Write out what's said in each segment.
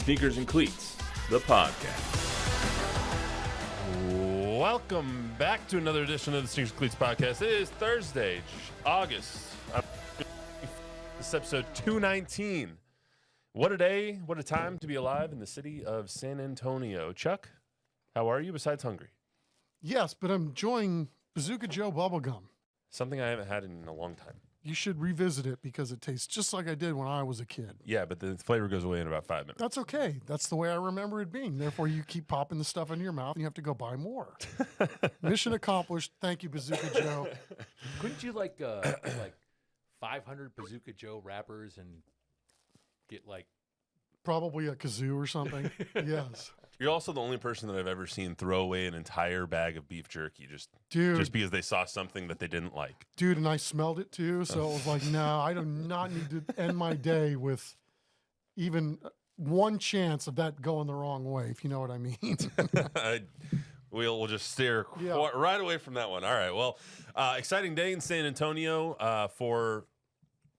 Sneakers and Cleats, the podcast. Welcome back to another edition of the Sneakers and Cleats podcast. It is Thursday, August. This is episode 219. What a day, what a time to be alive in the city of San Antonio. Chuck, how are you besides hungry? Yes, but I'm enjoying Bazooka Joe bubblegum. Something I haven't had in a long time. You should revisit it because it tastes just like I did when I was a kid. Yeah, but the flavor goes away in about 5 minutes. That's okay. That's the way I remember it being. Therefore, you keep popping the stuff in your mouth and you have to go buy more. Mission accomplished. Thank you, Bazooka Joe. Couldn't you like 500 Bazooka Joe wrappers and get like Probably a kazoo or something. Yes. You're also the only person that I've ever seen throw away an entire bag of beef jerky just because they saw something that they didn't like. Dude, and I smelled it too, so it was like, no, I do not need to end my day with even one chance of that going the wrong way, if you know what I mean. We'll just steer right away from that one. All right, well, exciting day in San Antonio for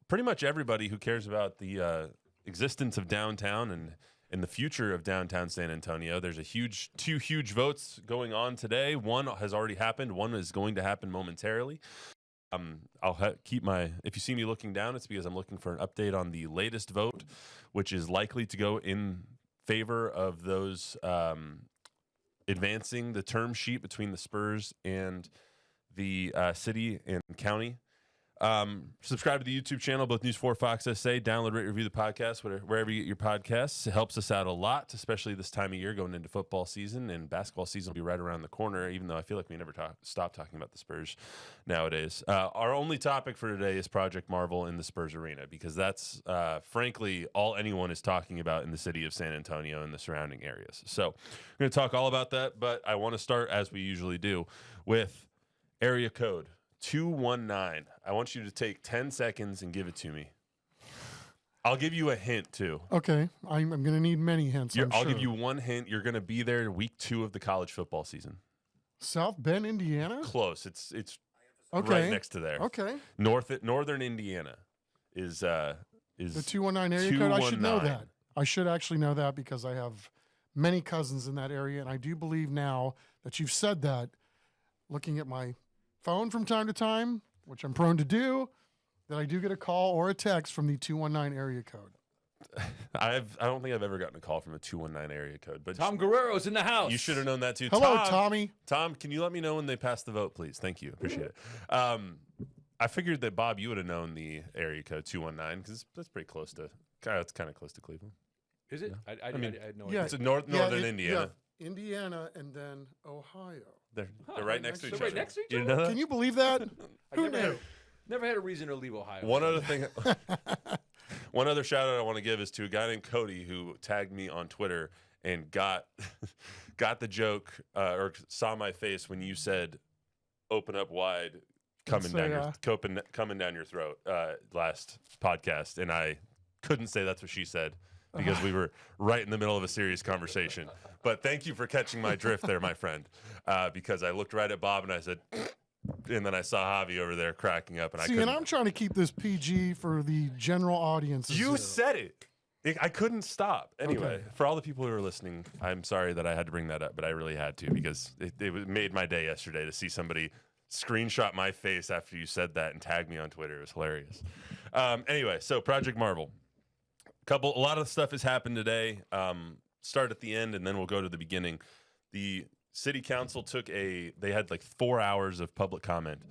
pretty much everybody who cares about the existence of downtown and in the future of downtown San Antonio. There's two huge votes going on today. One has already happened. One is going to happen momentarily. If you see me looking down, it's because I'm looking for an update on the latest vote, which is likely to go in favor of those advancing the term sheet between the Spurs and the city and county. Subscribe to the YouTube channel, both News 4, Fox SA. Download, rate, review the podcast, wherever you get your podcasts. It helps us out a lot, especially this time of year going into football season, and basketball season will be right around the corner, even though I feel like we never stop talking about the Spurs nowadays. Our only topic for today is Project Marvel in the Spurs arena, because that's, frankly, all anyone is talking about in the city of San Antonio and the surrounding areas. So we're going to talk all about that, but I want to start, as we usually do, with area code 219. I want you to take 10 seconds and give it to me. I'll give you a hint, too. Okay. I'm going to need many hints. I'll give you one hint. You're going to be there week 2 of the college football season. South Bend, Indiana? Close. It's okay. Right next to there. Okay. Northern Indiana is the 219 area code. I should know that. I should actually know that because I have many cousins in that area, and I do believe now that you've said that, looking at my phone from time to time, which I'm prone to do, that I do get a call or a text from the 219 area code. I don't think I've ever gotten a call from a 219 area code. But Tom Guerrero's in the house. You should have known that too. Hello, Tommy. Tom, can you let me know when they pass the vote, please? Thank you. Appreciate it. I figured that, Bob, you would have known the area code 219 because that's pretty close to. It's kind of close to Cleveland. Is it? Yeah. I had no idea. Yeah, It's northern Indiana. Yeah, Indiana and then Ohio. They're right next to each other. Right next to each You other? know that? Can you believe that? Who knew? Never had a reason to leave Ohio. One other shout out I want to give is to a guy named Cody who tagged me on Twitter and got the joke or saw my face when you said "open up wide," coming down your throat last podcast, and I couldn't say that's what she said because we were right in the middle of a serious conversation. But thank you for catching my drift there, my friend, because I looked right at Bob and I said. And then I saw Javi over there cracking up, and I'm trying to keep this PG for the general audience. You said it. I couldn't stop. Anyway, Okay. For all the people who are listening, I'm sorry that I had to bring that up, but I really had to because it made my day yesterday to see somebody screenshot my face after you said that and tag me on Twitter. It was hilarious. Anyway, so Project Marvel. A lot of stuff has happened today. Start at the end, and then we'll go to the beginning. The City Council they had like 4 hours of public comment.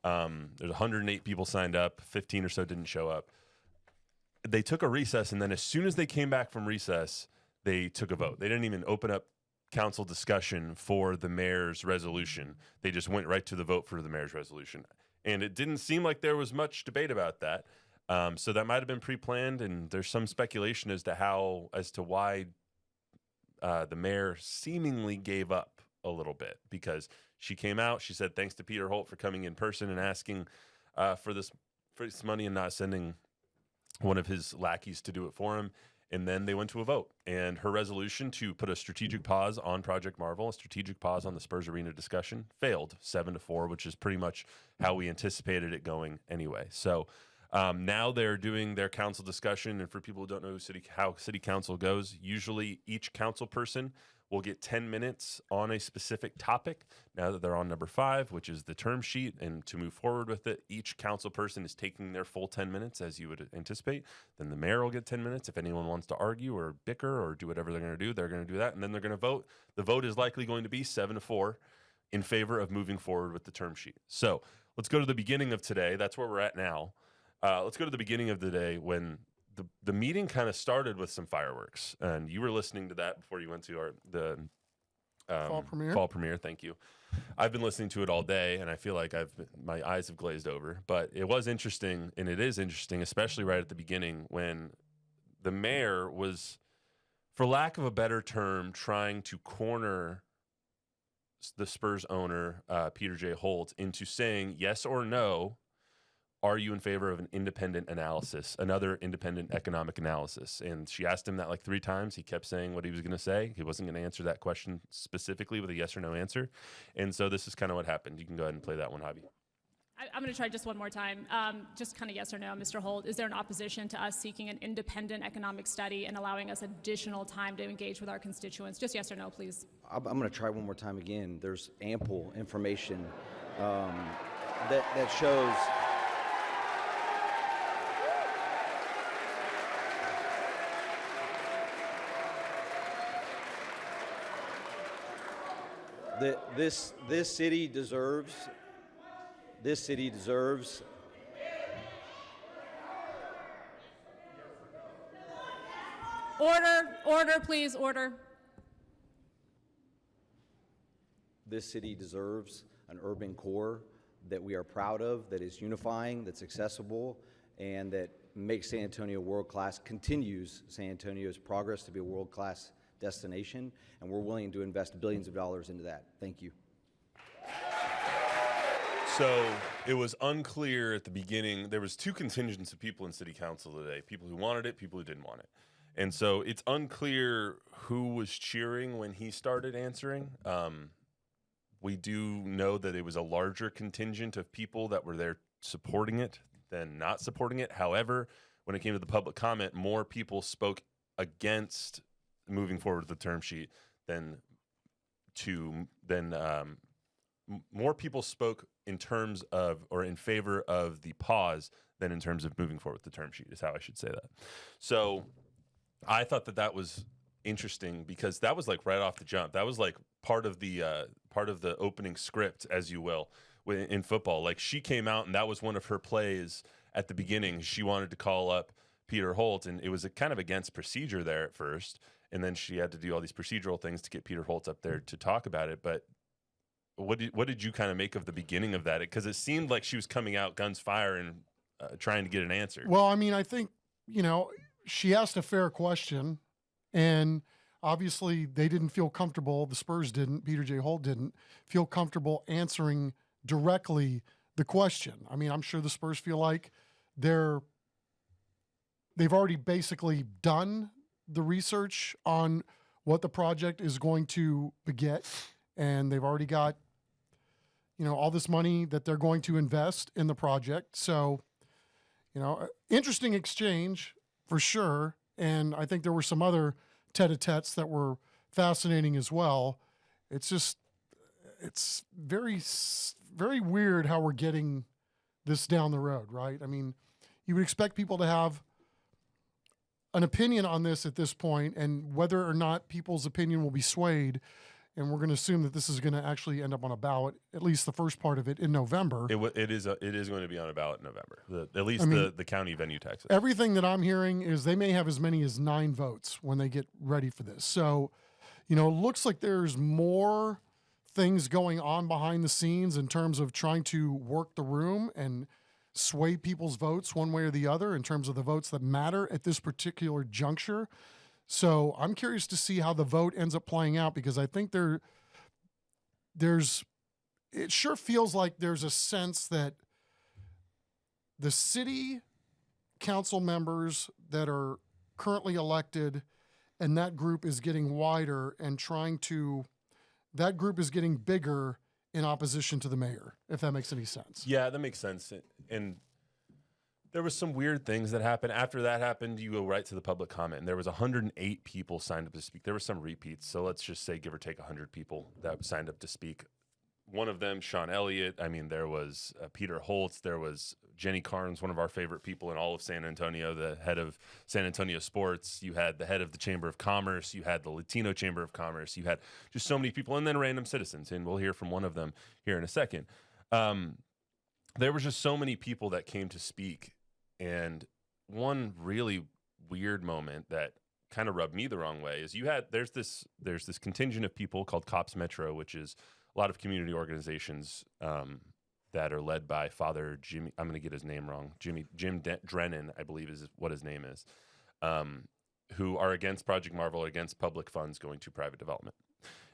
There's 108 people signed up, 15 or so didn't show up. They took a recess, and then as soon as they came back from recess, they took a vote. They didn't even open up council discussion for the mayor's resolution. They just went right to the vote for the mayor's resolution. And it didn't seem like there was much debate about that. So that might have been pre-planned, and there's some speculation as to why the mayor seemingly gave up a little bit, because she came out, she said thanks to Peter Holt for coming in person and asking for this money and not sending one of his lackeys to do it for him. And then they went to a vote, and her resolution to put a strategic pause on Project Marvel, a strategic pause on the Spurs arena discussion, failed 7-4, which is pretty much how we anticipated it going anyway. So Now they're doing their council discussion, and for people who don't know how city council goes, usually each council person will get 10 minutes on a specific topic. Now that they're on number 5, which is the term sheet, and to move forward with it, each council person is taking their full 10 minutes, as you would anticipate. Then the mayor will get 10 minutes. If anyone wants to argue or bicker or do whatever they're going to do, they're going to do that, and then they're going to vote. The vote is likely going to be 7-4 in favor of moving forward with the term sheet. So let's go to the beginning of today. That's where we're at now. Let's go to the beginning of the day when the meeting kind of started with some fireworks, and you were listening to that before you went to the Fall premiere. Fall premiere. Thank you. I've been listening to it all day, and I feel like my eyes have glazed over. But it was interesting, and it is interesting, especially right at the beginning when the mayor was, for lack of a better term, trying to corner the Spurs owner, Peter J. Holt, into saying yes or no. Are you in favor of an independent analysis, another independent economic analysis? And she asked him that like 3 times. He kept saying what he was going to say. He wasn't going to answer that question specifically with a yes or no answer. And so this is kind of what happened. You can go ahead and play that one, Javi. I'm going to try just one more time. Just kind of yes or no, Mr. Holt. Is there an opposition to us seeking an independent economic study and allowing us additional time to engage with our constituents? Just yes or no, please. I'm going to try one more time again. There's ample information that shows. This city deserves. Order, please, order. This city deserves an urban core that we are proud of, that is unifying, that's accessible, and that makes San Antonio world-class, continues San Antonio's progress to be a world-class destination, and we're willing to invest billions of dollars into that. Thank you. So it was unclear at the beginning. There was 2 contingents of people in city council today, people who wanted it, people who didn't want it. And so it's unclear who was cheering when he started answering. We do know that it was a larger contingent of people that were there supporting it than not supporting it. However, when it came to the public comment, more people spoke against moving forward with the term sheet more people spoke in terms of or in favor of the pause than in terms of moving forward with the term sheet, is how I should say that. So I thought that was interesting because that was like right off the jump. That was like part of the opening script, as you will, in football. Like she came out and that was one of her plays at the beginning. She wanted to call up Peter Holt, and it was a kind of against procedure there at first. And then she had to do all these procedural things to get Peter Holt up there to talk about it. But what did you kind of make of the beginning of that? Because it seemed like she was coming out guns fire and trying to get an answer. Well, I mean, I think, she asked a fair question, and obviously they didn't feel comfortable. The Spurs didn't. Peter J. Holt didn't feel comfortable answering directly the question. I mean, I'm sure the Spurs feel like they've already basically done the research on what the project is going to beget, and they've already got, all this money that they're going to invest in the project. So, interesting exchange for sure. And I think there were some other tete-a-tetes that were fascinating as well. It's very, very weird how we're getting this down the road, right? I mean, you would expect people to have an opinion on this at this point, and whether or not people's opinion will be swayed. And we're going to assume that this is going to actually end up on a ballot, at least the first part of it, in November. It is going to be on a ballot in November. The county venue taxes. Everything that I'm hearing is they may have as many as 9 votes when they get ready for this. So, it looks like there's more things going on behind the scenes in terms of trying to work the room and sway people's votes one way or the other in terms of the votes that matter at this particular juncture. So I'm curious to see how the vote ends up playing out, because I think it sure feels like there's a sense that the city council members that are currently elected, and that group is getting wider and that group is getting bigger in opposition to the mayor, if that makes any sense. Yeah, that makes sense. And There was some weird things that happened. After that happened, you go right to the public comment. And there was 108 people signed up to speak. There were some repeats. So let's just say give or take 100 people that signed up to speak. One of them, Sean Elliott. I mean, there was Peter Holtz. There was Jenny Carnes, one of our favorite people in all of San Antonio, the head of San Antonio sports. You had the head of the Chamber of Commerce. You had the Latino Chamber of Commerce. You had just so many people, and then random citizens. And we'll hear from one of them here in a second. There was just so many people that came to speak. And one really weird moment that kind of rubbed me the wrong way is there's this contingent of people called Cops Metro, which is a lot of community organizations that are led by Father Jimmy. I'm going to get his name wrong. Jim Drennan, I believe, is what his name is. Who are against Project Marvel, against public funds going to private development.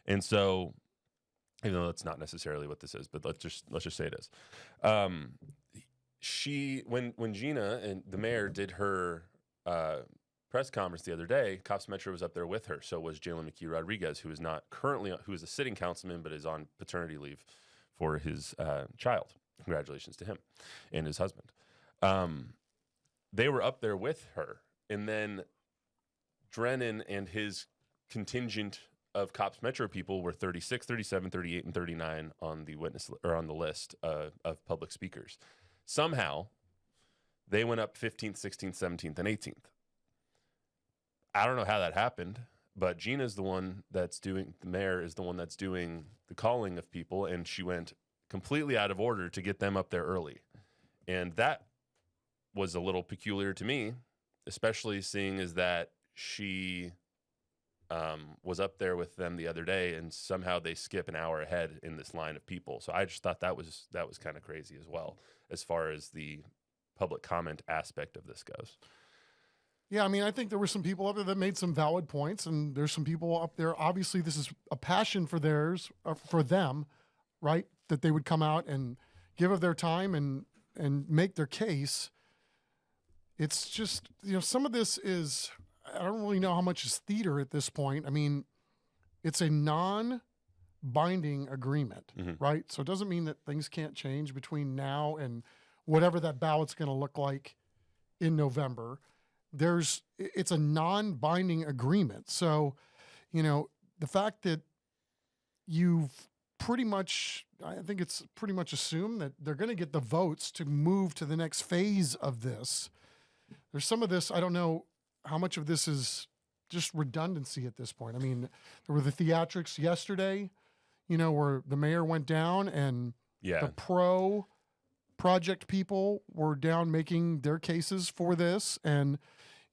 And so, even though that's not necessarily what this is, but let's just say it is. When Gina and the mayor did her press conference the other day, Cops Metro was up there with her. So was Jalen McKee Rodriguez, who is a sitting councilman, but is on paternity leave for his child. Congratulations to him and his husband. They were up there with her, and then Drennan and his contingent of Cops Metro people were 36, 37, 38, and 39 on the on the list of public speakers. Somehow, they went up 15th, 16th, 17th, and 18th. I don't know how that happened, but Gina's the mayor is the one that's doing the calling of people, and she went completely out of order to get them up there early. And that was a little peculiar to me, especially seeing as that she was up there with them the other day, and somehow they skip an hour ahead in this line of people. So I just thought that was kind of crazy as well, as far as the public comment aspect of this goes. Yeah, I mean, I think there were some people up there that made some valid points, and there's some people up there. Obviously, this is a passion for them, right? That they would come out and give of their time and make their case. It's just, some of this is, I don't really know how much is theater at this point. I mean, it's a non-binding agreement, right? So it doesn't mean that things can't change between now and whatever that ballot's going to look like in November. It's a non-binding agreement. So, the fact that you've pretty much, I think it's pretty much assumed that they're going to get the votes to move to the next phase of this. There's some of this, I don't know how much of this is just redundancy at this point. I mean, there were the theatrics yesterday, where the mayor went down and the project people were down making their cases for this. And,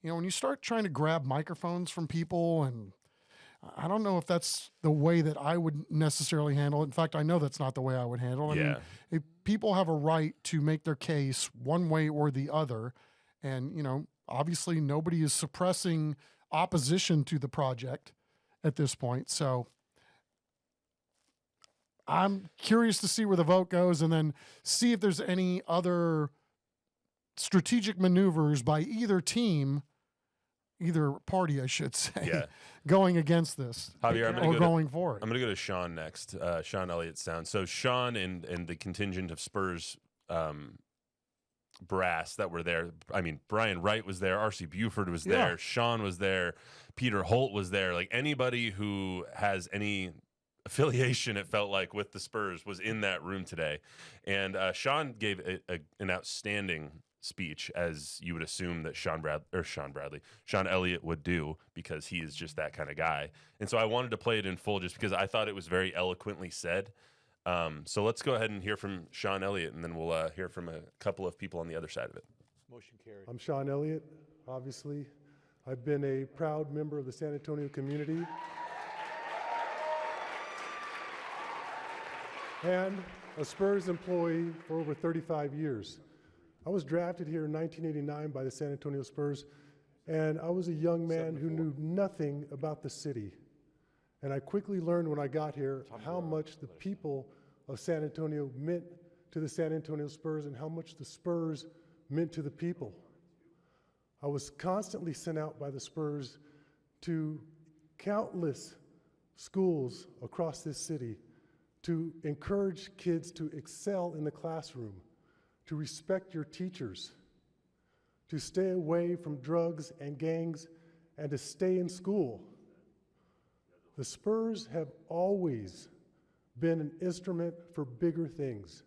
when you start trying to grab microphones from people, and I don't know if that's the way that I would necessarily handle it. In fact, I know that's not the way I would handle it. I mean, if people have a right to make their case one way or the other. And, obviously nobody is suppressing opposition to the project at this point. So I'm curious to see where the vote goes, and then see if there's any other strategic maneuvers by either party, I should say, going against this Javier, going forward. I'm going to go to Sean next. Sean Elliott Sound. So Sean and the contingent of Spurs brass that were there. I mean, Brian Wright was there. R.C. Buford was there. Sean was there. Peter Holt was there. Like, anybody who has any affiliation, it felt like, with the Spurs was in that room today. And Sean gave an outstanding speech, as you would assume that Sean Elliott would do, because he is just that kind of guy. And so I wanted to play it in full just because I thought it was very eloquently said. So let's go ahead and hear from Sean Elliott, and then we'll hear from a couple of people on the other side of it. Motion carried. I'm Sean Elliott, obviously. I've been a proud member of the San Antonio community and a Spurs employee for over 35 years. I was drafted here in 1989 by the San Antonio Spurs, and I was a young man who knew nothing about the city. And I quickly learned when I got here how much the people of San Antonio meant to the San Antonio Spurs and how much the Spurs meant to the people. I was constantly sent out by the Spurs to countless schools across this city to encourage kids to excel in the classroom, to respect your teachers, to stay away from drugs and gangs, and to stay in school. The Spurs have always been an instrument for bigger things,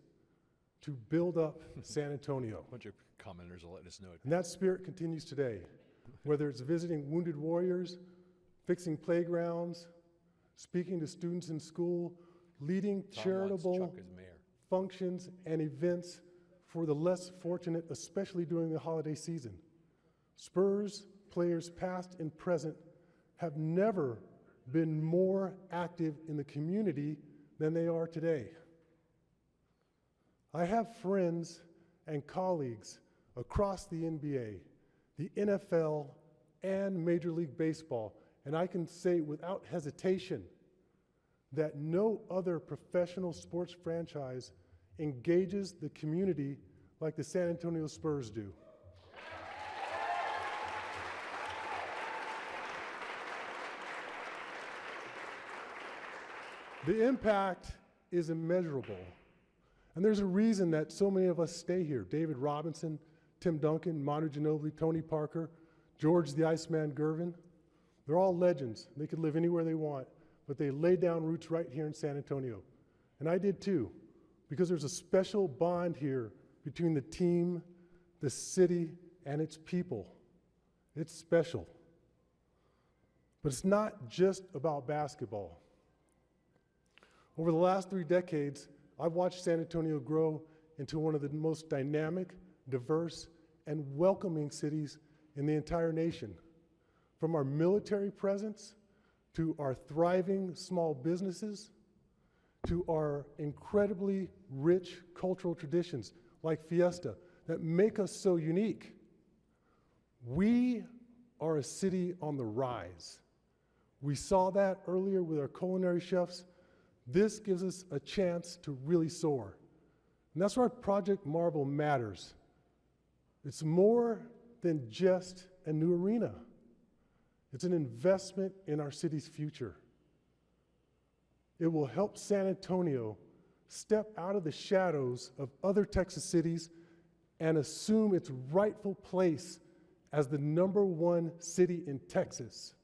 to build up San Antonio. A bunch of commenters are letting us know it. And that spirit continues today, whether it's visiting wounded warriors, fixing playgrounds, speaking to students in school, leading Tom wants charitable Chuck as mayor. functions and events for the less fortunate, especially during the holiday season. Spurs players past and present have never been more active in the community than they are today. I have friends and colleagues across the NBA, the NFL, and Major League Baseball, and I can say without hesitation that no other professional sports franchise engages the community like the San Antonio Spurs do. The impact is immeasurable. And there's a reason that so many of us stay here. David Robinson, Tim Duncan, Manu Ginobili, Tony Parker, George the Iceman Gervin. They're all legends. They could live anywhere they want, but they laid down roots right here in San Antonio. And I did too, because there's a special bond here between the team, the city, and its people. It's special. But it's not just about basketball. Over the last 3 decades, I've watched San Antonio grow into one of the most dynamic, diverse, and welcoming cities in the entire nation. From our military presence, to our thriving small businesses, to our incredibly rich cultural traditions like Fiesta that make us so unique. We are a city on the rise. We saw that earlier with our culinary chefs. This gives us a chance to really soar. And that's why Project Marvel matters. It's more than just a new arena. It's an investment in our city's future. It will help San Antonio step out of the shadows of other Texas cities and assume its rightful place as the #1 city in Texas.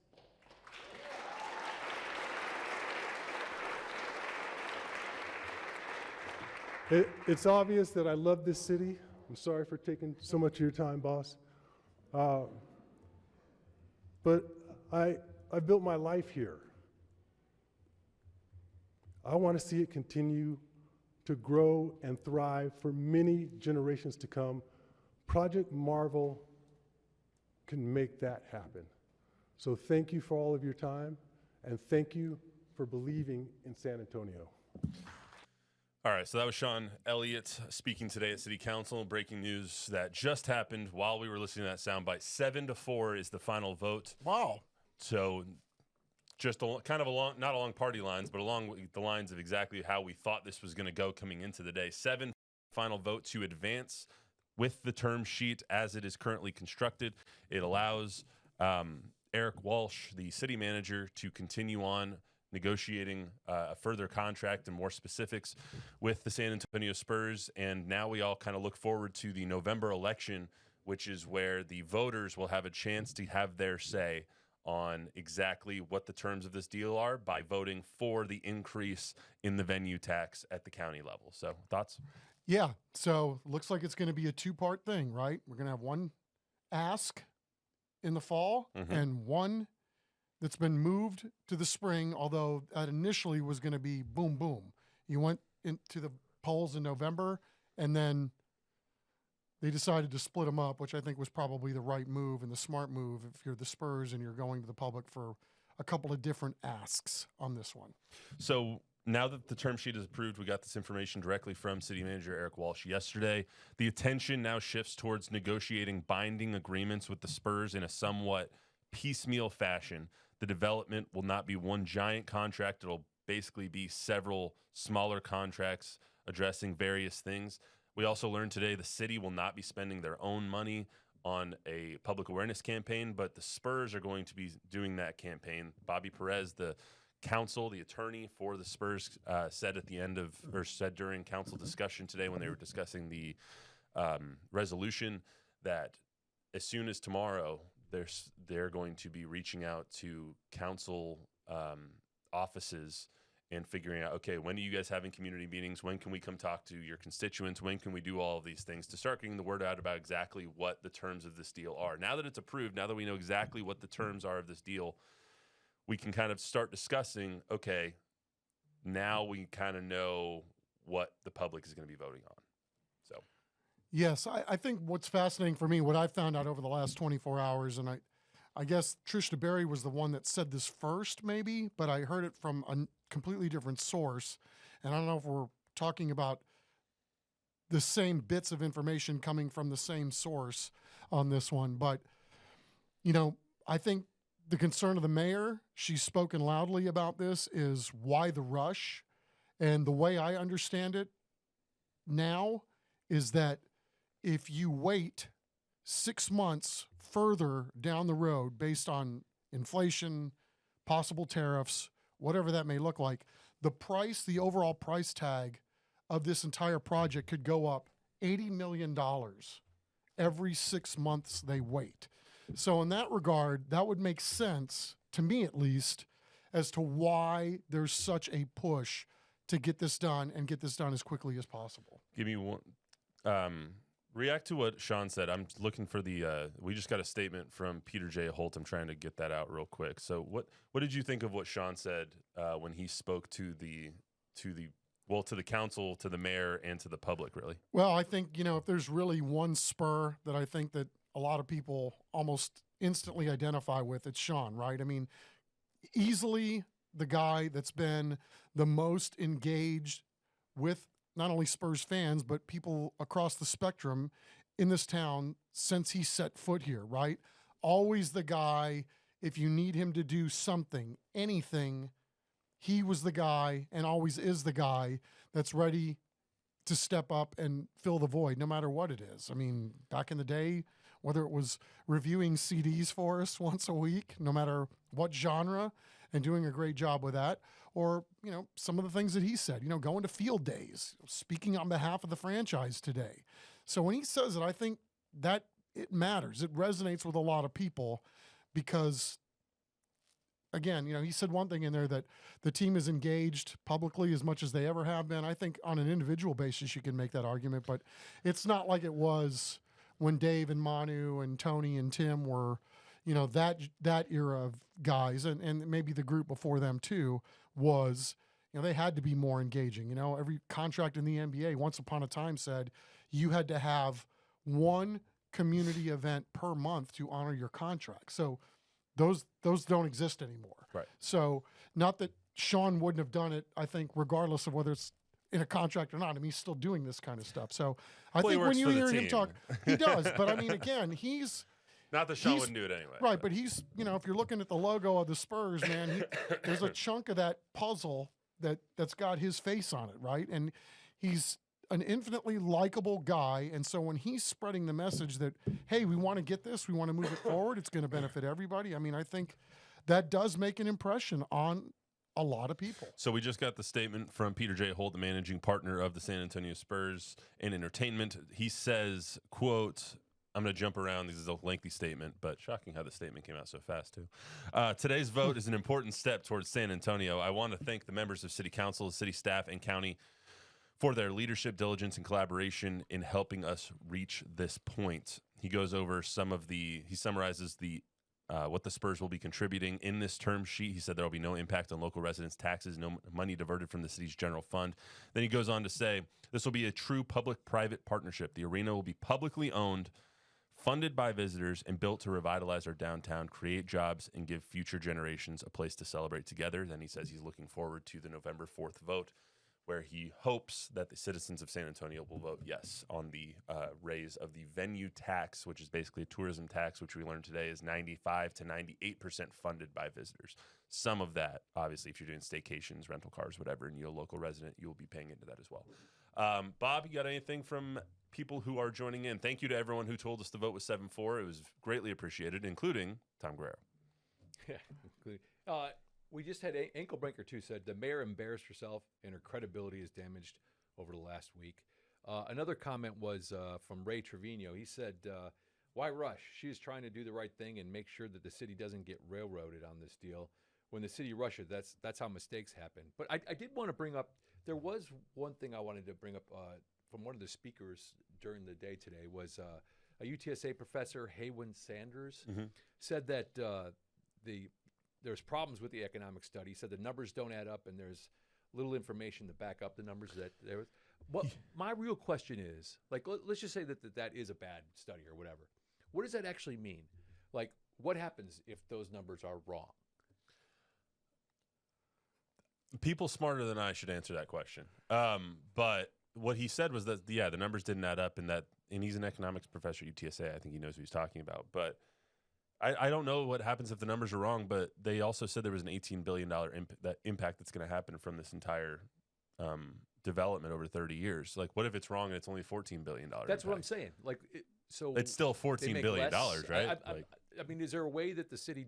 It's obvious that I love this city. I'm sorry for taking so much of your time, boss. But I built my life here. I want to see it continue to grow and thrive for many generations to come. Project Marvel can make that happen. So thank you for all of your time, and thank you for believing in San Antonio. All right, so that was Sean Elliott speaking today at City Council. Breaking news that just happened while we were listening to that soundbite. 7-4 is the final vote. Wow. So just kind of along, not along party lines, but along the lines of exactly how we thought this was going to go coming into the day. 7 final vote to advance with the term sheet as it is currently constructed. It allows Eric Walsh, the city manager, to continue on negotiating a further contract and more specifics with the San Antonio Spurs. And now we all kind of look forward to the November election, which is where the voters will have a chance to have their say on exactly what the terms of this deal are by voting for the increase in the venue tax at the county level. So thoughts? Yeah. So looks like it's going to be a 2-part thing, right? We're going to have one ask in the fall and one that's been moved to the spring, although that initially was going to be boom, boom. You went into the polls in November, and then they decided to split them up, which I think was probably the right move and the smart move if you're the Spurs and you're going to the public for a couple of different asks on this one. So now that the term sheet is approved, we got this information directly from City Manager Eric Walsh yesterday. The attention now shifts towards negotiating binding agreements with the Spurs in a somewhat piecemeal fashion. The development will not be one giant contract. It'll basically be several smaller contracts addressing various things. We also learned today the city will not be spending their own money on a public awareness campaign, but the Spurs are going to be doing that campaign. Bobby Perez, the counsel, the attorney for the Spurs, said during council discussion today when they were discussing the resolution that as soon as tomorrow, they're going to be reaching out to council offices and figuring out, okay, when are you guys having community meetings? When can we come talk to your constituents? When can we do all of these things to start getting the word out about exactly what the terms of this deal are? Now that it's approved, now that we know exactly what the terms are of this deal, we can kind of start discussing, okay, now we kind of know what the public is going to be voting on. So, Yes, I think what's fascinating for me, what I found out over the last 24 hours, and I guess Trish DeBerry was the one that said this first, maybe, but I heard it from a completely different source. And I don't know if we're talking about the same bits of information coming from the same source on this one. But, you know, I think the concern of the mayor, she's spoken loudly about this, is why the rush? And the way I understand it now is that if you wait 6 months further down the road based on inflation, possible tariffs, whatever that may look like, the overall price tag of this entire project could go up $80 million every 6 months they wait. So in that regard, that would make sense, to me at least, as to why there's such a push to get this done and get this done as quickly as possible. give me one. React to what Sean said. I'm looking for the. We just got a statement from Peter J. Holt. I'm trying to get that out real quick. So, what did you think of what Sean said when he spoke to the council, to the mayor, and to the public? Really. Well, I think, if there's really one spur that I think that a lot of people almost instantly identify with, it's Sean, right? I mean, easily the guy that's been the most engaged with not only Spurs fans, but people across the spectrum in this town since he set foot here, right? Always the guy, if you need him to do something, anything, he was the guy and always is the guy that's ready to step up and fill the void, no matter what it is. I mean, back in the day, whether it was reviewing CDs for us once a week, no matter what genre, and doing a great job with that, or, some of the things that he said, going to field days, speaking on behalf of the franchise today. So when he says it, I think that it matters. It resonates with a lot of people because, again, he said one thing in there that the team is engaged publicly as much as they ever have been. I think on an individual basis, you can make that argument, but it's not like it was when Dave and Manu and Tony and Tim were, that era of guys, and maybe the group before them too, was, they had to be more engaging. Every contract in the NBA once upon a time said you had to have one community event per month to honor your contract. So those don't exist anymore. Right. So not that Sean wouldn't have done it, I think, regardless of whether it's in a contract or not. I mean, he's still doing this kind of stuff. So I think when you hear him talk, he does. But I mean, again, he's not that Sean wouldn't do it anyway. Right, but he's, if you're looking at the logo of the Spurs, man, there's a chunk of that puzzle that's got his face on it, right? And he's an infinitely likable guy. And so when he's spreading the message that, hey, we want to get this, we want to move it forward, it's going to benefit everybody. I mean, I think that does make an impression on a lot of people. So we just got the statement from Peter J. Holt, the managing partner of the San Antonio Spurs and Entertainment. He says, quote, I'm going to jump around. This is a lengthy statement, but shocking how the statement came out so fast, too. Today's vote is an important step towards San Antonio. I want to thank the members of City Council, city staff, and county for their leadership, diligence, and collaboration in helping us reach this point. He goes over he summarizes what the Spurs will be contributing in this term sheet. He said there will be no impact on local residents' taxes, no money diverted from the city's general fund. Then he goes on to say, this will be a true public-private partnership. The arena will be publicly owned, funded by visitors, and built to revitalize our downtown, create jobs, and give future generations a place to celebrate together. Then he says he's looking forward to the November 4th vote, where he hopes that the citizens of San Antonio will vote yes on the raise of the venue tax, which is basically a tourism tax, which we learned today is 95 to 98% funded by visitors. Some of that, obviously, if you're doing staycations, rental cars, whatever, and you're a local resident, you will be paying into that as well. Bob, you got anything from people who are joining in? Thank you to everyone who told us the vote was 7-4. It was greatly appreciated, including Tom Guerrero. Yeah, we just had Ankle Breaker, too, said the mayor embarrassed herself and her credibility is damaged over the last week. Another comment was from Ray Trevino. He said, why rush? She is trying to do the right thing and make sure that the city doesn't get railroaded on this deal. When the city rushes, that's how mistakes happen. But I did want to bring up, there was one thing I wanted to bring up from one of the speakers during the day today was a UTSA professor, Haywen Sanders, said that there's problems with the economic study. He said the numbers don't add up and there's little information to back up the numbers that there was. What my real question is, like, let's just say that is a bad study or whatever. What does that actually mean? Like, what happens if those numbers are wrong? People smarter than I should answer that question. But what he said was that, the numbers didn't add up, and he's an economics professor at UTSA. I think he knows what he's talking about. But I don't know what happens if the numbers are wrong, but they also said there was an $18 billion impact that's going to happen from this entire development over 30 years. Like, what if it's wrong and it's only $14 billion? That's what I'm saying. Like, so it's still $14 billion, right? I mean, is there a way that the city,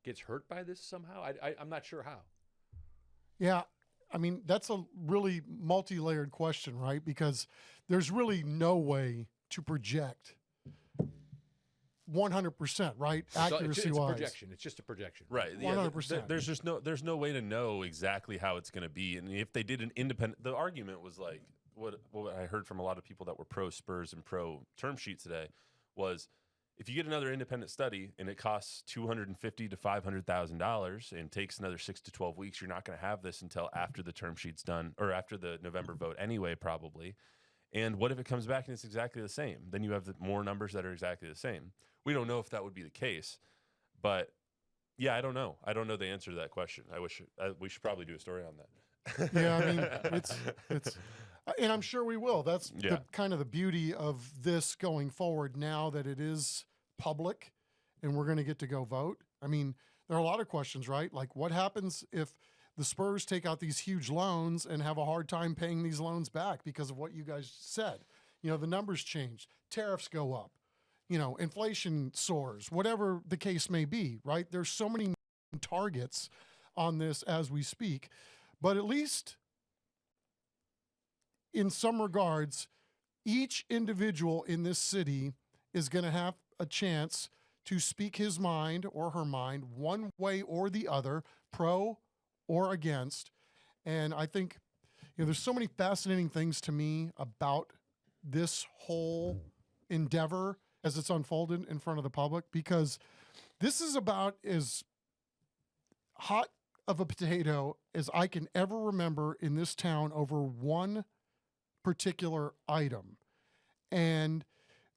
gets hurt by this somehow? I'm not sure how. Yeah. I mean, that's a really multi-layered question, right? Because there's really no way to project 100%, right? Accuracy-wise. It's a projection. It's just a projection. Right. 100%. There's no way to know exactly how it's going to be. And if they did an independent, the argument was like, what I heard from a lot of people that were pro Spurs and pro term sheet today was, if you get another independent study and it costs $250,000 to $500,000 and takes another 6 to 12 weeks, you're not going to have this until after the term sheet's done, or after the November vote anyway, probably. And what if it comes back and it's exactly the same? Then you have more numbers that are exactly the same. We don't know if that would be the case, but yeah, I don't know. I don't know the answer to that question. We should probably do a story on that. Yeah, I mean, it's, and I'm sure we will. That's the kind of the beauty of this going forward now that it is public and we're going to get to go vote. I mean, there are a lot of questions, right? Like, what happens if the Spurs take out these huge loans and have a hard time paying these loans back because of what you guys said? The numbers change, tariffs go up, inflation soars, whatever the case may be, right? There's so many targets on this as we speak, but at least in some regards, each individual in this city is going to have a chance to speak his mind or her mind one way or the other, pro or against. And I think, there's so many fascinating things to me about this whole endeavor as it's unfolded in front of the public, because this is about as hot of a potato as I can ever remember in this town over one particular item. And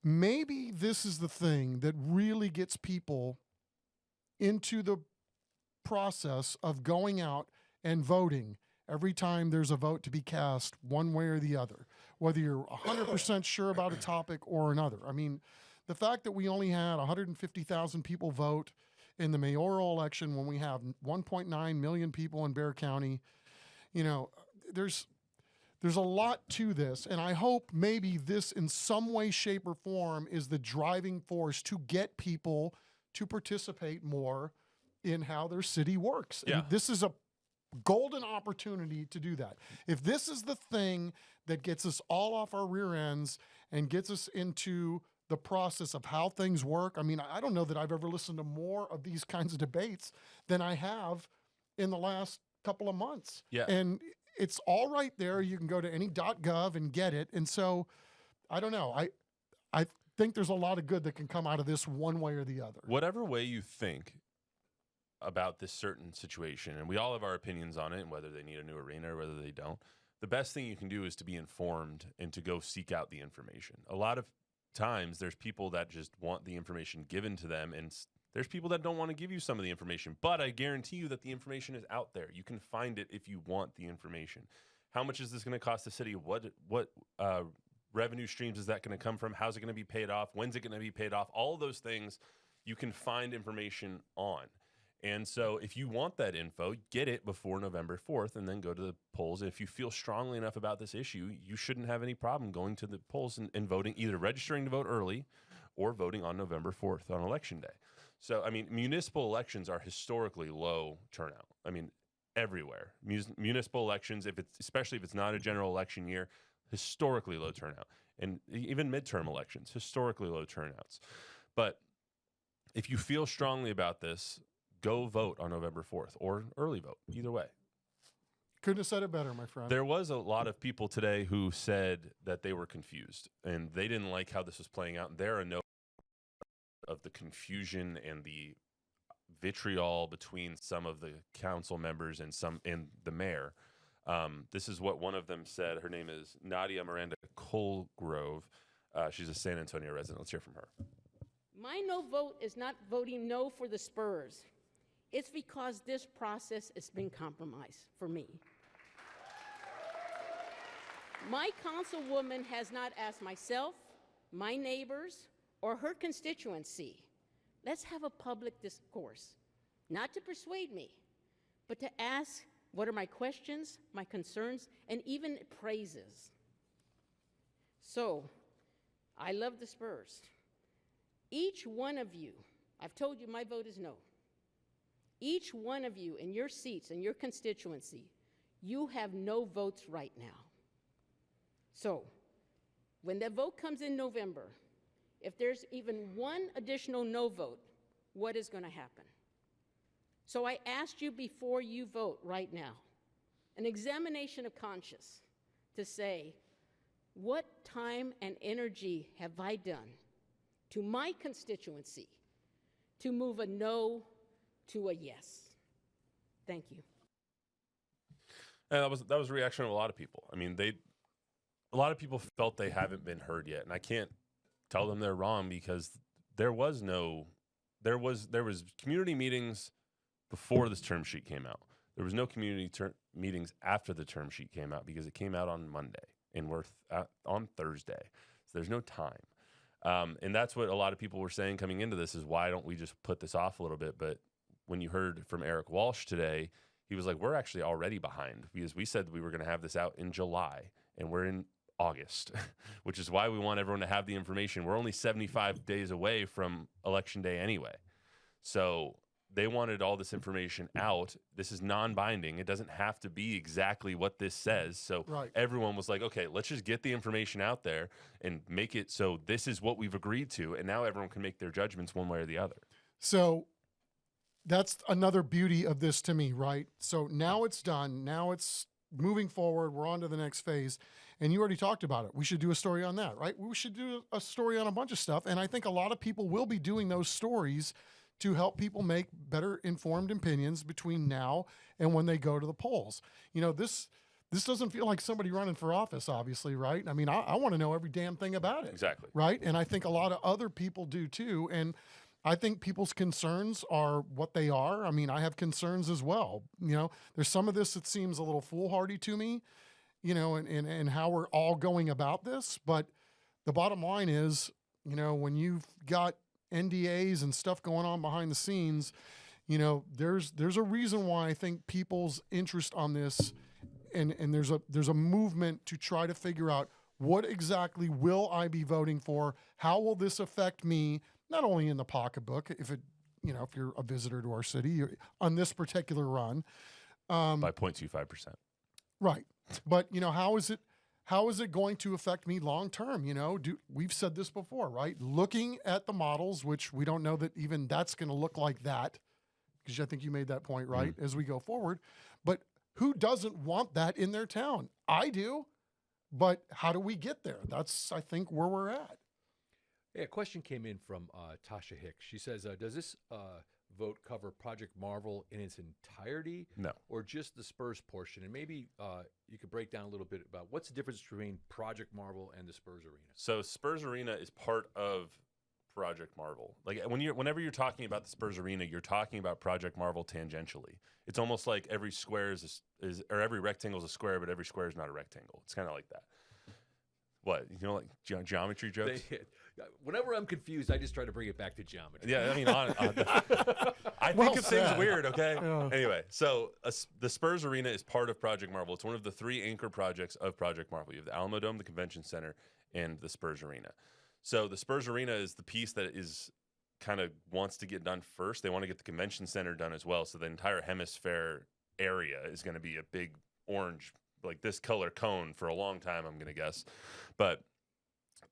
maybe this is the thing that really gets people into the process of going out and voting every time there's a vote to be cast one way or the other, whether you're 100% sure about a topic or another. I mean, the fact that we only had 150,000 people vote in the mayoral election when we have 1.9 million people in Bexar County, there's a lot to this, and I hope maybe this in some way, shape, or form is the driving force to get people to participate more in how their city works. Yeah. And this is a golden opportunity to do that. If this is the thing that gets us all off our rear ends and gets us into the process of how things work, I mean, I don't know that I've ever listened to more of these kinds of debates than I have in the last couple of months. Yeah. And it's all right there. You can go to any .gov and get it. And so, I don't know. I think there's a lot of good that can come out of this one way or the other. Whatever way you think about this certain situation, and we all have our opinions on it, and whether they need a new arena or whether they don't, the best thing you can do is to be informed and to go seek out the information. A lot of times there's people that just want the information given to them, and there's people that don't want to give you some of the information, but I guarantee you that the information is out there. You can find it if you want the information. How much is this going to cost the city? What revenue streams is that going to come from? How's it going to be paid off? When's it going to be paid off? All of those things you can find information on. And so if you want that info, get it before November 4th and then go to the polls. And if you feel strongly enough about this issue, you shouldn't have any problem going to the polls and voting, either registering to vote early or voting on November 4th on Election Day. So, I mean, municipal elections are historically low turnout. I mean, everywhere. Municipal elections, especially if it's not a general election year, historically low turnout, and even midterm elections, historically low turnouts. But if you feel strongly about this, go vote on November 4th or early vote, either way. Couldn't have said it better, my friend. There was a lot of people today who said that they were confused and they didn't like how this was playing out. And there are no of the confusion and the vitriol between some of the council members and the mayor. This is what one of them said. Her name is Nadia Miranda Colgrove. She's a San Antonio resident. Let's hear from her. My no vote is not voting no for the Spurs. It's because this process has been compromised for me. My councilwoman has not asked myself, my neighbors, or her constituency. Let's have a public discourse, not to persuade me, but to ask what are my questions, my concerns, and even praises. So, I love the Spurs. Each one of you, I've told you my vote is no. Each one of you in your seats and your constituency, you have no votes right now. So, when the vote comes in November, if there's even one additional no vote, what is going to happen? So I asked you before you vote right now, an examination of conscience to say, what time and energy have I done to my constituency to move a no to a yes? Thank you. And that was a reaction of a lot of people. I mean, a lot of people felt they haven't been heard yet, and I can't tell them they're wrong because there was community meetings before this term sheet came out. There was no community meetings after the term sheet came out because it came out on Monday and we're on Thursday. So there's no time. And that's what a lot of people were saying coming into this is why don't we just put this off a little bit? But when you heard from Eric Walsh today, he was like, we're actually already behind because we said we were going to have this out in July and we're in August, which is why we want everyone to have the information. We're only 75 days away from Election Day anyway. So they wanted all this information out. This is non-binding. It doesn't have to be exactly what this says. So Everyone was like, okay, let's just get the information out there and make it so this is what we've agreed to. And now everyone can make their judgments one way or the other. So that's another beauty of this to me, right? So now it's done. Now it's moving forward. We're on to the next phase. And you already talked about it. We should do a story on that, right? We should do a story on a bunch of stuff. And I think a lot of people will be doing those stories to help people make better informed opinions between now and when they go to the polls. You know, this doesn't feel like somebody running for office, obviously, right? I mean, I want to know every damn thing about it. Exactly. Right? And I think a lot of other people do too. And I think people's concerns are what they are. I mean, I have concerns as well. You know, there's some of this that seems a little foolhardy to me, you know, and how we're all going about this. But the bottom line is, you know, when you've got NDAs and stuff going on behind the scenes, you know, there's a reason why I think people's interest on this and there's a movement to try to figure out what exactly will I be voting for? How will this affect me? Not only in the pocketbook, if you're a visitor to our city on this particular run, by 0.25%. Right. But, you know, how is it going to affect me long term? You know, we've said this before, right? Looking at the models, which we don't know that even that's going to look like that, because I think you made that point, right, as we go forward. But who doesn't want that in their town? I do. But how do we get there? That's, I think, where we're at. Yeah, a question came in from Tasha Hicks. She says, does this vote cover Project Marvel in its entirety? No. Or just the Spurs portion? And maybe you could break down a little bit about what's the difference between Project Marvel and the Spurs Arena? So Spurs Arena is part of Project Marvel. Like whenever you're talking about the Spurs Arena, you're talking about Project Marvel tangentially. It's almost like every square is every rectangle is a square, but every square is not a rectangle. It's kind of like that. What, you know, like geometry jokes? Whenever I'm confused, I just try to bring it back to geometry. Yeah, I mean, I think of things weird, okay? Yeah. Anyway, so the Spurs Arena is part of Project Marvel. It's one of the 3 anchor projects of Project Marvel. You have the Alamo Dome, the Convention Center, and the Spurs Arena. So the Spurs Arena is the piece that is kind of wants to get done first. They want to get the Convention Center done as well. So the entire hemisphere area is going to be a big orange like this color cone for a long time, I'm going to guess. But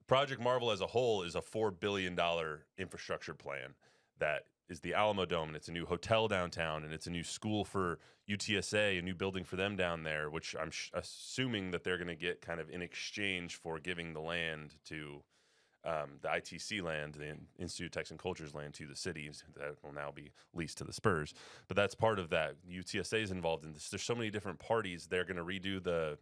Project Marvel as a whole is a $4 billion infrastructure plan that is the Alamo Dome, and it's a new hotel downtown, and it's a new school for UTSA, a new building for them down there, which I'm assuming that they're going to get kind of in exchange for giving the land to the ITC land, the Institute of Texas and Culture's land, to the cities that will now be leased to the Spurs. But that's part of that. UTSA is involved in this. There's so many different parties. They're going to redo the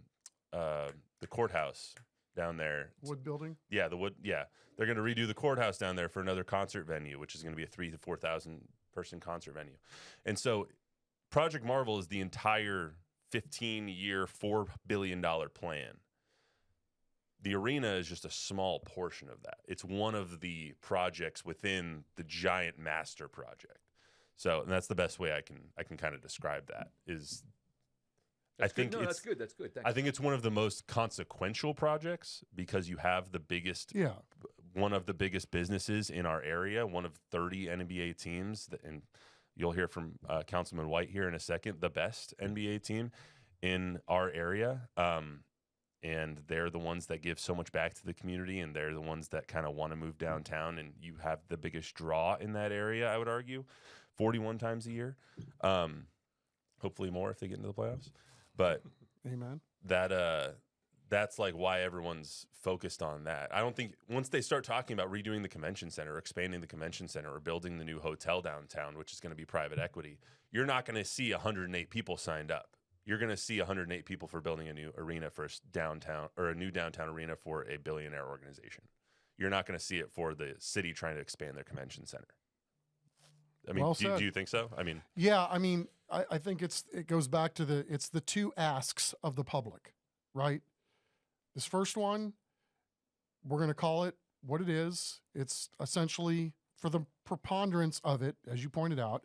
courthouse down there. Wood building? Yeah, the wood. Yeah, they're going to redo the courthouse down there for another concert venue, which is going to be a 3,000 to 4,000 person concert venue. And so, Project Marvel is the entire 15-year, $4 billion plan. The arena is just a small portion of that. It's one of the projects within the giant master project. So, and that's the best way I can kind of describe that. Is That's I think good. No, it's that's good. That's good. Thanks. I think it's one of the most consequential projects because you have the biggest, one of the biggest businesses in our area, one of 30 NBA teams, and you'll hear from Councilman Whyte here in a second, the best NBA team in our area. And they're the ones that give so much back to the community, and they're the ones that kind of want to move downtown, and you have the biggest draw in that area, I would argue, 41 times a year. Hopefully more if they get into the playoffs. But Amen. That's like why everyone's focused on that. I don't think once they start talking about redoing the convention center or expanding the convention center or building the new hotel downtown, which is going to be private equity, you're not going to see 108 people signed up. You're going to see 108 people for building a new arena for downtown, or a new downtown arena for a billionaire organization. You're not going to see it for the city trying to expand their convention center. I mean, Well do said. you think so? I mean, Yeah, I mean, I think it goes back to the two asks of the public, right? This first one, we're going to call it what it is. It's essentially for the preponderance of it, as you pointed out,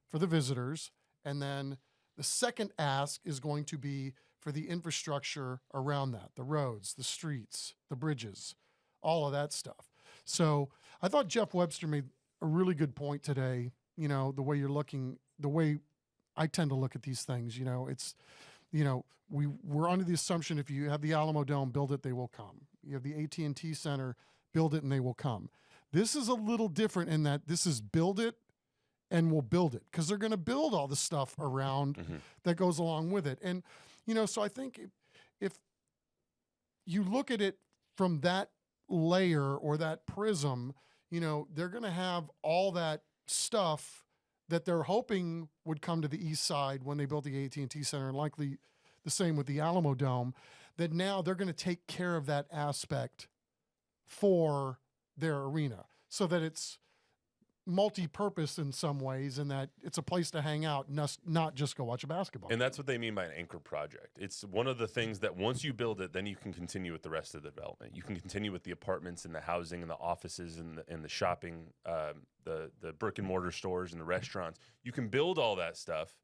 for the visitors. And then the second ask is going to be for the infrastructure around that, the roads, the streets, the bridges, all of that stuff. So I thought Jeff Webster made a really good point today. You know, the way you're looking, the way I tend to look at these things, you know, it's, you know, we're under the assumption if you have the Alamo Dome, build it, they will come. You have the AT&T Center, build it, and they will come. This is a little different in that this is build it and we'll build it, because they're going to build all the stuff around that goes along with it. And, you know, so I think if you look at it from that layer or that prism, you know, they're going to have all that stuff that they're hoping would come to the east side when they built the AT&T Center, and likely the same with the Alamo Dome, that now they're going to take care of that aspect for their arena so that it's multi-purpose in some ways, and that it's a place to hang out, not just go watch a basketball. and that's what they mean by an anchor project. It's one of the things that once you build it, then you can continue with the rest of the development. You can continue with the apartments and the housing and the offices and the shopping, the brick and mortar stores and the restaurants. You can build all that stuff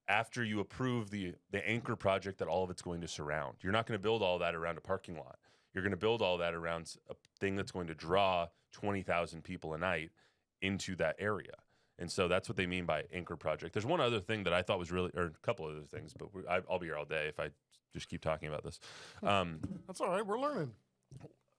after you approve the anchor project that all of it's going to surround. You're not going to build all that around a parking lot. You're going to build all that around a thing that's going to draw 20,000 people a night into that area. And so that's what they mean by anchor project. There's one other thing that I thought was really, or a couple other things, but I'll be here all day if I just keep talking about this. That's all right. We're learning.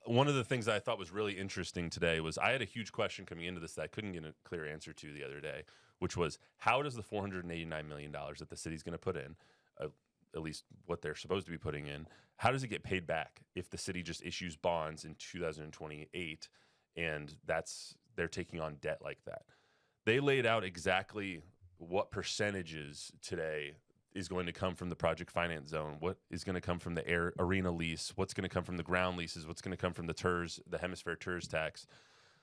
One of the things that I thought was really interesting today was I had a huge question coming into this that I couldn't get a clear answer to the other day, which was how does the $489 million that the city's going to put in, at least what they're supposed to be putting in, how does it get paid back if the city just issues bonds in 2028 and they're taking on debt like that? They laid out exactly what percentages today is going to come from the project finance zone, what is going to come from the arena lease, what's going to come from the ground leases, what's going to come from the TERS, the Hemisphere TERS tax.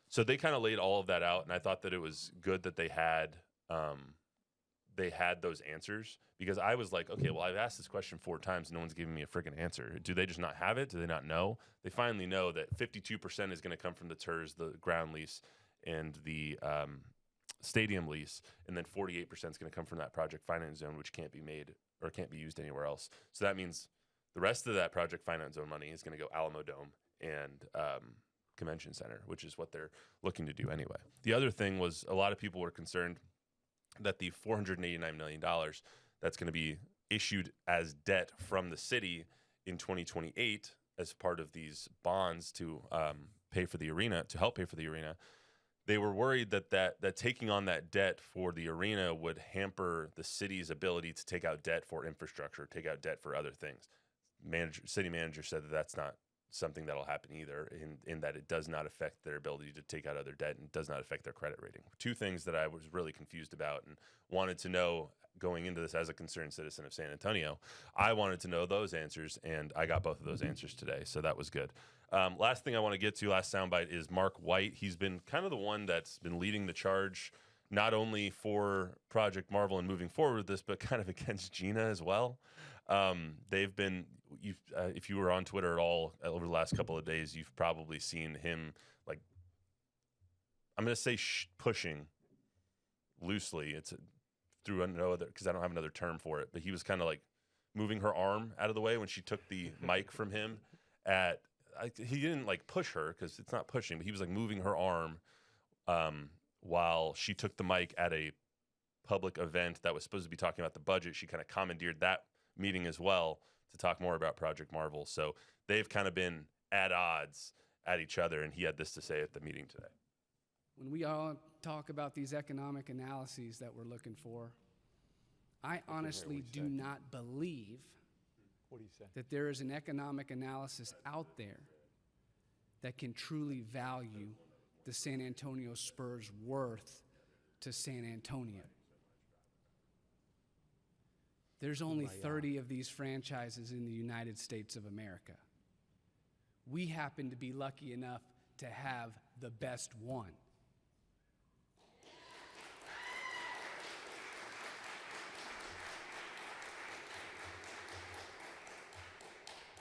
So they kind of laid all of that out, and I thought that it was good that they had those answers, because I was like, okay, well, I've asked this question 4 times, and no one's giving me a freaking answer. Do they just not have it? Do they not know? They finally know that 52% is going to come from the TERS, the ground lease, and the stadium lease, and then 48% is going to come from that project finance zone, which can't be made or can't be used anywhere else. So that means the rest of that project finance zone money is going to go Alamo Dome and Convention Center, which is what they're looking to do anyway. The other thing was a lot of people were concerned that the $489 million that's going to be issued as debt from the city in 2028 as part of these bonds to pay for the arena, to help pay for the arena. They were worried that taking on that debt for the arena would hamper the city's ability to take out debt for infrastructure, take out debt for other things. City manager said that that's not something that'll happen either, in that it does not affect their ability to take out other debt and does not affect their credit rating. Two things that I was really confused about and wanted to know going into this as a concerned citizen of San Antonio. I wanted to know those answers, and I got both of those answers today, so that was good. Last thing I want to get to, last soundbite, is Marc Whyte. He's been kind of the one that's been leading the charge, not only for Project Marvel and moving forward with this, but kind of against Gina as well. They've been, if you were on Twitter at all over the last couple of days, you've probably seen him, like, I'm going to say pushing loosely. It's through no other, because I don't have another term for it, but he was kind of like moving her arm out of the way when she took the mic from him he didn't like push her, because it's not pushing, but he was like moving her arm while she took the mic at a public event that was supposed to be talking about the budget. She kind of commandeered that meeting as well to talk more about Project Marvel. So they've kind of been at odds at each other, and he had this to say at the meeting today. When we all talk about these economic analyses that we're looking for, I honestly do not believe What do you say? that there is an economic analysis out there that can truly value the San Antonio Spurs' worth to San Antonio. There's only 30 of these franchises in the United States of America. We happen to be lucky enough to have the best one.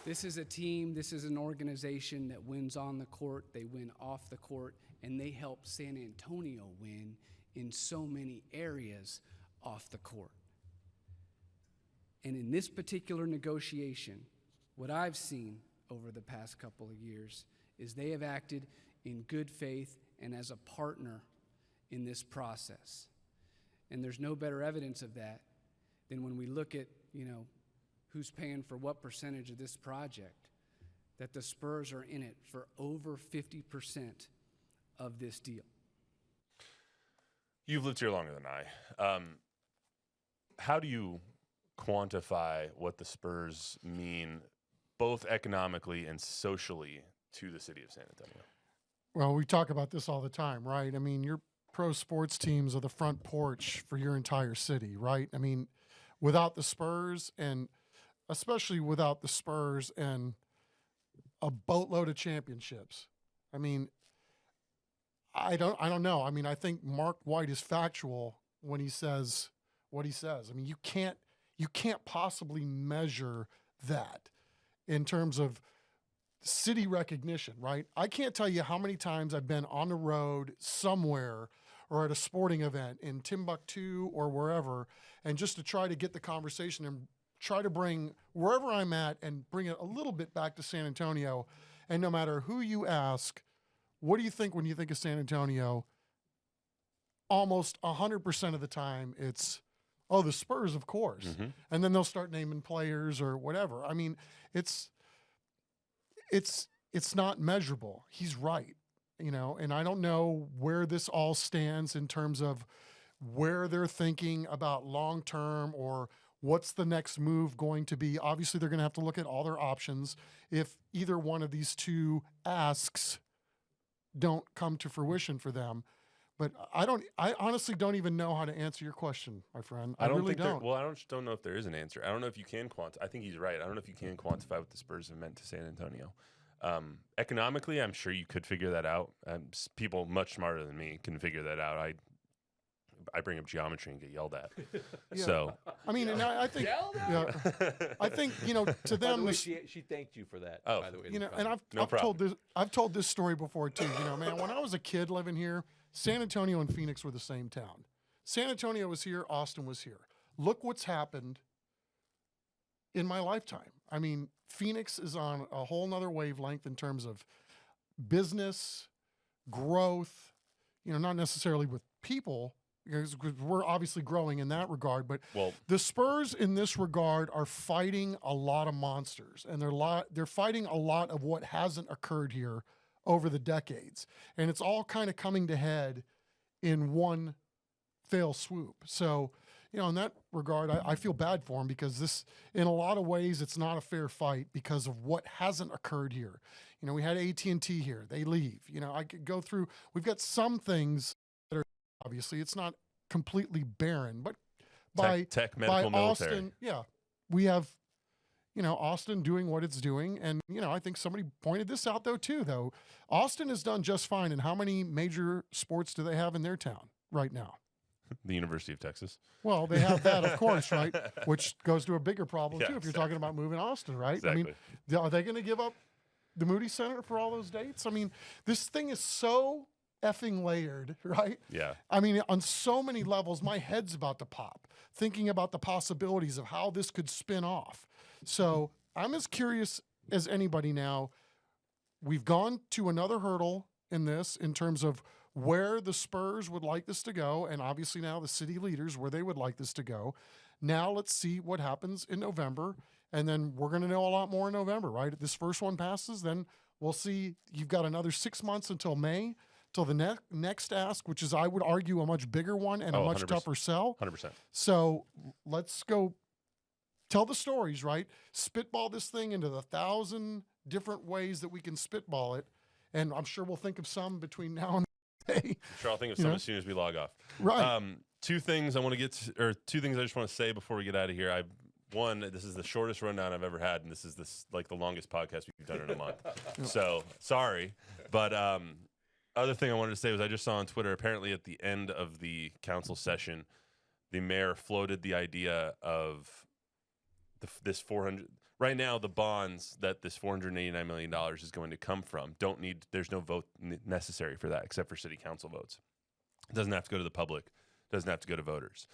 This is a team, this is an organization that wins on the court, they win off the court, and they help San Antonio win in so many areas off the court. And in this particular negotiation, what I've seen over the past couple of years is they have acted in good faith and as a partner in this process. And there's no better evidence of that than when we look at, who's paying for what percentage of this project, that the Spurs are in it for over 50% of this deal. You've lived here longer than I. How do you quantify what the Spurs mean, both economically and socially, to the city of San Antonio? Well, we talk about this all the time, right? I mean, your pro sports teams are the front porch for your entire city, right? I mean, without the Spurs, and especially without the Spurs and a boatload of championships, I mean, I don't know. I mean, I think Marc Whyte is factual when he says what he says. I mean, you can't possibly measure that in terms of city recognition, right? I can't tell you how many times I've been on the road somewhere or at a sporting event in Timbuktu or wherever, and just to try to get the conversation and try to bring wherever I'm at and bring it a little bit back to San Antonio. And no matter who you ask, what do you think when you think of San Antonio? Almost 100% of the time it's, oh, the Spurs, of course. Mm-hmm. And then they'll start naming players or whatever. I mean, it's not measurable. He's right, and I don't know where this all stands in terms of where they're thinking about long-term or what's the next move going to be. Obviously, they're going to have to look at all their options. If either one of these two asks don't come to fruition for them. But I honestly don't even know how to answer your question, my friend. I really don't. Well, I don't know if there is an answer. I don't know if you can quantify. I think he's right. I don't know if you can quantify what the Spurs have meant to San Antonio. Economically, I'm sure you could figure that out. People much smarter than me can figure that out. I bring up geometry and get yelled at. Yeah. So I mean, and I think, I think to them, By the way, she thanked you for that. Oh, by the way, and I've told this story before too. Man, when I was a kid living here, San Antonio and Phoenix were the same town. San Antonio was here, Austin was here. Look what's happened in my lifetime. I mean, Phoenix is on a whole nother wavelength in terms of business, growth, not necessarily with people, because we're obviously growing in that regard. But Well, the Spurs in this regard are fighting a lot of monsters, and they're fighting a lot of what hasn't occurred here over the decades. And it's all kind of coming to head in one fail swoop. So, in that regard, I feel bad for him because this, in a lot of ways, it's not a fair fight because of what hasn't occurred here. We had AT&T here. They leave. I could go through. We've got some things that are, obviously, it's not completely barren, but by tech medical, military. Austin, we have, Austin doing what it's doing. And, I think somebody pointed this out, though. Austin has done just fine. And how many major sports do they have in their town right now? The University of Texas. Well, they have that, of course, right? Which goes to a bigger problem, Yeah, too, if you're talking about moving Austin, right? Exactly. I mean, are they going to give up the Moody Center for all those dates? I mean, this thing is so effing layered, right? Yeah. I mean, on so many levels, my head's about to pop, thinking about the possibilities of how this could spin off. So I'm as curious as anybody now. We've gone to another hurdle in this in terms of where the Spurs would like this to go, and obviously now the city leaders where they would like this to go. Now let's see what happens in November, and then we're going to know a lot more in November, right? If this first one passes, then we'll see. You've got another 6 months until May, till the next ask, which is, I would argue, a much bigger one and a much 100%. tougher sell. 100%. So let's go tell the stories, right? Spitball this thing into the 1,000 different ways that we can spitball it, and I'm sure we'll think of some between now and I'm sure I'll think of some as soon as we log off. Right. Two things I want to get to, or two things I just want to say before we get out of here. One, this is the shortest rundown I've ever had, and this is the longest podcast we've done in a month. So sorry, but other thing I wanted to say was I just saw on Twitter, apparently at the end of the council session, the mayor floated the idea of this 400. Right now, the bonds that this $489 million is going to come from there's no vote necessary for that except for city council votes. It doesn't have to go to the public, doesn't have to go to voters.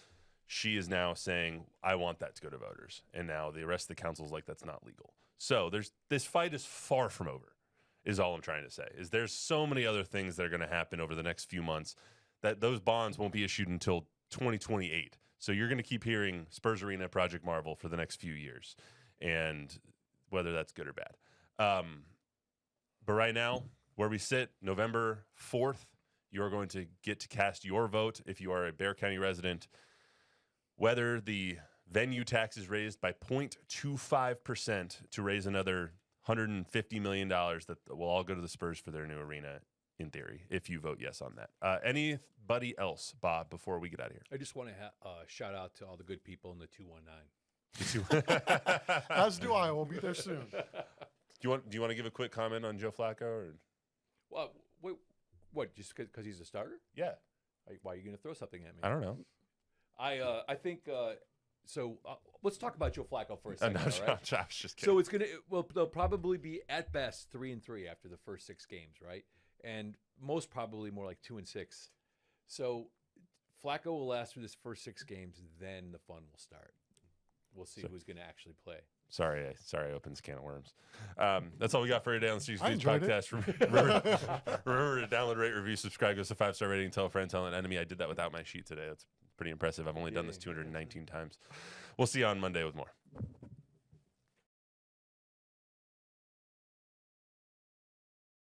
She is now saying, I want that to go to voters. And now the rest of the council is like, that's not legal. So this fight is far from over, is all I'm trying to say. Is there's so many other things that are going to happen over the next few months that those bonds won't be issued until 2028. So you're going to keep hearing Spurs Arena, Project Marvel for the next few years. And whether that's good or bad. But right now, where we sit, November 4th, you're going to get to cast your vote if you are a Bexar County resident, whether the venue tax is raised by 0.25% to raise another $150 million that will all go to the Spurs for their new arena, in theory, if you vote yes on that. Anybody else, Bob, before we get out of here? I just want to shout out to all the good people in the 219. As do I. We'll be there soon. Do you want to give a quick comment on Joe Flacco? Or? Well, wait, what? Just because he's a starter? Yeah. Why are you going to throw something at me? I don't know. I think so. Let's talk about Joe Flacco for a second. No, all right? I was just kidding. So it's they'll probably be at best 3-3 after the first 6 games, right? And most probably more like 2-6. So Flacco will last through this first 6 games, then the fun will start. We'll see who's going to actually play. Sorry, I opened this can of worms. That's all we got for today on the Sneakers and Cleats podcast. Remember to download, rate, review, subscribe, give us a 5-star rating, tell a friend, tell an enemy. I did that without my sheet today. That's pretty impressive. I've only done this 219 times. We'll see you on Monday with more.